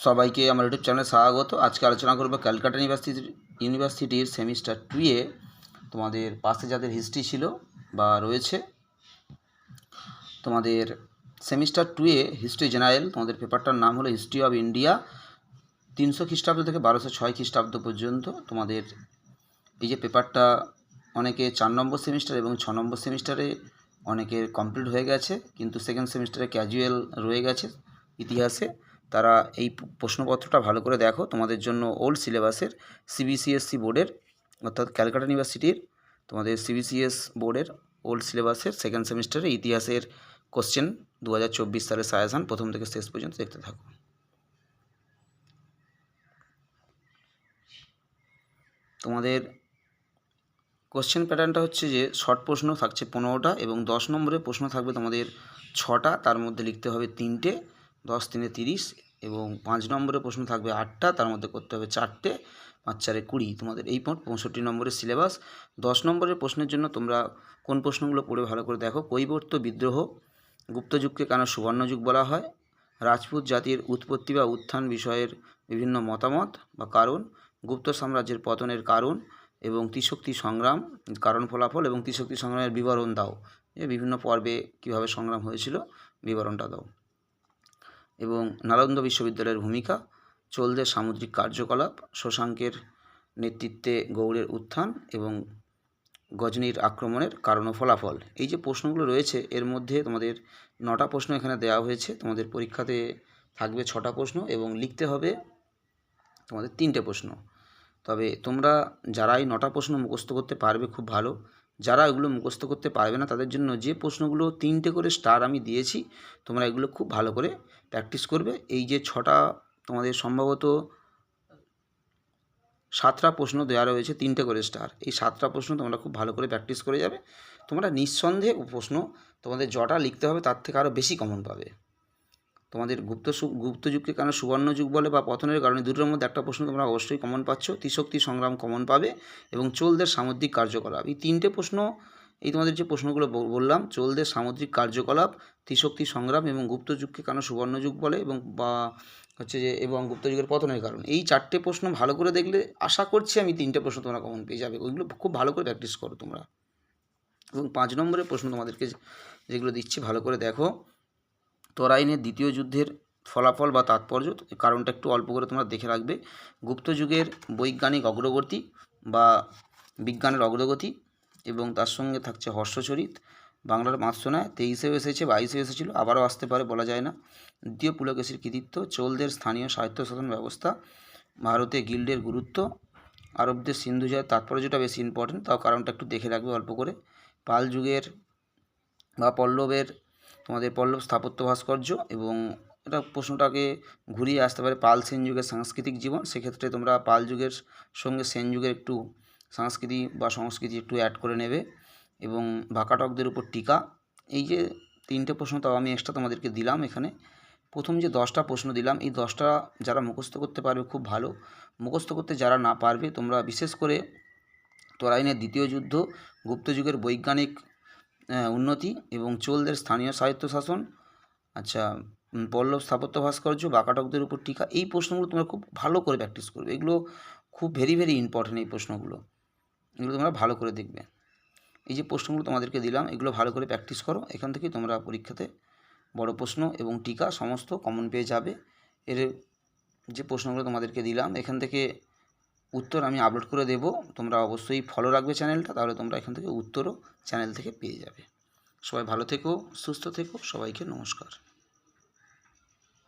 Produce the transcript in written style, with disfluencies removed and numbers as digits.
সবাইকে আমার ইউটিউব চ্যানেলে স্বাগত। আজকে আলোচনা করব ক্যালকাটা ইউনিভার্সিটির সেমিস্টার 2 এ তোমাদের পাশে যাদের হিস্ট্রি ছিল বা রয়েছে, তোমাদের সেমিস্টার 2 এ হিস্ট্রি জেনারেল তোমাদের পেপারটার নাম হলো হিস্ট্রি অফ ইন্ডিয়া 300 খ্রিস্টাব্দ থেকে 1206 খ্রিস্টাব্দ পর্যন্ত। তোমাদের এই যে পেপারটা অনেকে 4 নম্বর সেমিস্টার এবং 6 নম্বর সেমিস্টারে অনেকের কমপ্লিট হয়ে গেছে, কিন্তু সেকেন্ড সেমিস্টারে ক্যাজুয়াল রয়ে গেছে ইতিহাসে। তারা এই প্রশ্নপত্রটা ভালো করে দেখো। তোমাদের জন্য ওল্ড সিলেবাসের সিবিসিএসসি বোর্ডের, অর্থাৎ ক্যালকাটা ইউনিভার্সিটির তোমাদের সিবিসিএস বোর্ডের ওল্ড সিলেবাসের সেকেন্ড সেমিস্টারে ইতিহাসের কোশ্চেন 2024 সালের সাজেশন প্রথম থেকে শেষ পর্যন্ত দেখতে থাকো। তোমাদের কোশ্চেন প্যাটার্নটা হচ্ছে যে শর্ট প্রশ্ন থাকছে 15টা এবং 10 নম্বরের প্রশ্ন থাকবে তোমাদের 6টা, তার মধ্যে লিখতে হবে 3টে, 10 3 30, এবং 5 নম্বরের প্রশ্ন থাকবে 8টা, তার মধ্যে করতে হবে 4টে, 5 4 20। তোমাদের এই মোট 65 নম্বরের সিলেবাস। 10 নম্বরের প্রশ্নের জন্য তোমরা কোন প্রশ্নগুলো পড়ে ভালো করে দেখো। কৈবর্ত বিদ্রোহ, গুপ্তযুগকে কেন সুবর্ণযুগ বলা হয়, রাজপুত জাতির উৎপত্তি বা উত্থান বিষয়ের বিভিন্ন মতামত বা কারণ, গুপ্ত সাম্রাজ্যের পতনের কারণ এবং ত্রিশক্তি সংগ্রাম কারণ ফলাফল এবং ত্রিশক্তি সংগ্রামের বিবরণ দাও, যে বিভিন্ন পর্বে কীভাবে সংগ্রাম হয়েছিল বিবরণটা দাও। এবং নালন্দা বিশ্ববিদ্যালয়ের ভূমিকা, চোলদের সামুদ্রিক কার্যকলাপ, শশাঙ্কের নেতৃত্বে গৌড়ের উত্থান এবং গজনীর আক্রমণের কারণ ও ফলাফল। এই যে প্রশ্নগুলো রয়েছে এর মধ্যে তোমাদের 9টা প্রশ্ন এখানে দেওয়া হয়েছে। তোমাদের পরীক্ষাতে থাকবে 6টা প্রশ্ন এবং লিখতে হবে তোমাদের 3টে প্রশ্ন। তবে তোমরা যারা এই 9টা প্রশ্ন মুখস্থ করতে পারবে খুব ভালো, যারা এগুলো মুখস্থ করতে পারবে না তাদের জন্য যে প্রশ্নগুলো 3টে করে স্টার আমি দিয়েছি, তোমরা এগুলো খুব ভালো করে প্র্যাকটিস করবে। এই যে 6টা তোমাদের সম্ভবত 7টা প্রশ্ন দেওয়া রয়েছে 3টে করে স্টার, এই 7টা প্রশ্ন তোমরা খুব ভালো করে প্র্যাকটিস করে যাবে। তোমরা নিঃসন্দেহে প্রশ্ন তোমাদের যটা লিখতে হবে তার থেকে আরও বেশি কমন পাবে। তোমাদের গুপ্তযুগকে কেন সুবর্ণযুগ বলে বা পতনের কারণে, দুটোর মধ্যে একটা প্রশ্ন তোমরা অবশ্যই কমন পাচ্ছ। ত্রিশক্তি সংগ্রাম কমন পাবে এবং চোলদের সামুদ্রিক কার্যকলাপ। এই 3টে প্রশ্ন, এই তোমাদের যে প্রশ্নগুলো বললাম, চোলদের সামুদ্রিক কার্যকলাপ, ত্রিশক্তি সংগ্রাম এবং গুপ্তযুগকে কেন সুবর্ণযুগ বলে এবং বা হচ্ছে যে এবং গুপ্তযুগের পতনের কারণ, এই 4টে প্রশ্ন ভালো করে দেখলে আশা করছি আমি 3টে প্রশ্ন তোমরা কমন পেয়ে যাবে। ওইগুলো খুব ভালো করে প্র্যাকটিস করো তোমরা। এবং 5 নম্বরের প্রশ্ন তোমাদেরকে যেগুলো দিচ্ছি ভালো করে দেখো। তরাইনের দ্বিতীয় যুদ্ধের ফলাফল বা তাৎপর্য, কারণটা একটু অল্প করে তোমরা দেখে রাখবে। গুপ্তযুগের বৈজ্ঞানিক অগ্রগতি বা বিজ্ঞানের অগ্রগতি এবং তার সঙ্গে থাকছে হর্ষচরিত, বাংলার মাৎস্যনায় 23-এও এসেছে, 22-এও এসেছিল, আবারও আসতে পারে বলা যায় না। দ্বিতীয় পুলকেশীর কৃতিত্ব, চোলদের স্থানীয় স্বায়ত্তশাসন ব্যবস্থা, ভারতে গিল্ডের গুরুত্ব, আরবদের সিন্ধু জয়ের তাৎপর্যটা বেশি ইম্পর্টেন্ট, তাও কারণটা একটু দেখে রাখবে অল্প করে। পাল যুগের বা পল্লবের তোমাদের পল্লব স্থাপত্য ভাস্কর্য, এবং এটা প্রশ্নটাকে ঘুরিয়ে আসতে পারে পাল সেন যুগের সাংস্কৃতিক জীবন, সেক্ষেত্রে তোমরা পাল যুগের সঙ্গে সেন যুগের একটু সংস্কৃতি একটু অ্যাড করে নেবে। এবং বাকাটকদের উপর টিকা। এই যে 3টে প্রশ্ন তাও আমি এক্সট্রা তোমাদেরকে দিলাম এখানে। প্রথম যে 10টা প্রশ্ন দিলাম, এই 10টা যারা মুখস্থ করতে পারবে খুব ভালো, মুখস্থ করতে যারা না পারবে তোমরা বিশেষ করে তরাইনের দ্বিতীয় যুদ্ধ, গুপ্তযুগের বৈজ্ঞানিক উন্নতি এবং চোলদের স্থানীয় স্বায়ত্তশাসন, আচ্ছা পল্লব স্থাপত্য ভাস্কর্য, বাকাটকদের উপর টিকা, এই প্রশ্নগুলো তোমরা খুব ভালো করে প্র্যাকটিস করবে। এগুলো খুব ভেরি ইম্পর্টেন্ট, এই প্রশ্নগুলো এগুলো তোমরা ভালো করে দেখবে। এই যে প্রশ্নগুলো তোমাদেরকে দিলাম এগুলো ভালো করে প্র্যাকটিস করো, এখান থেকে তোমরা পরীক্ষাতে বড় প্রশ্ন এবং টিকা সমস্ত কমন পেয়ে যাবে। এর যে প্রশ্নগুলো তোমাদেরকে দিলাম এখান থেকে উত্তর আমি আপলোড করে দেব, তোমরা অবশ্যই ফলো রাখবে চ্যানেলটা, তাহলে তোমরা এখান থেকে উত্তরও চ্যানেল থেকে পেয়ে যাবে। সবাই ভালো থেকো, সুস্থ থেকো, সবাইকে নমস্কার।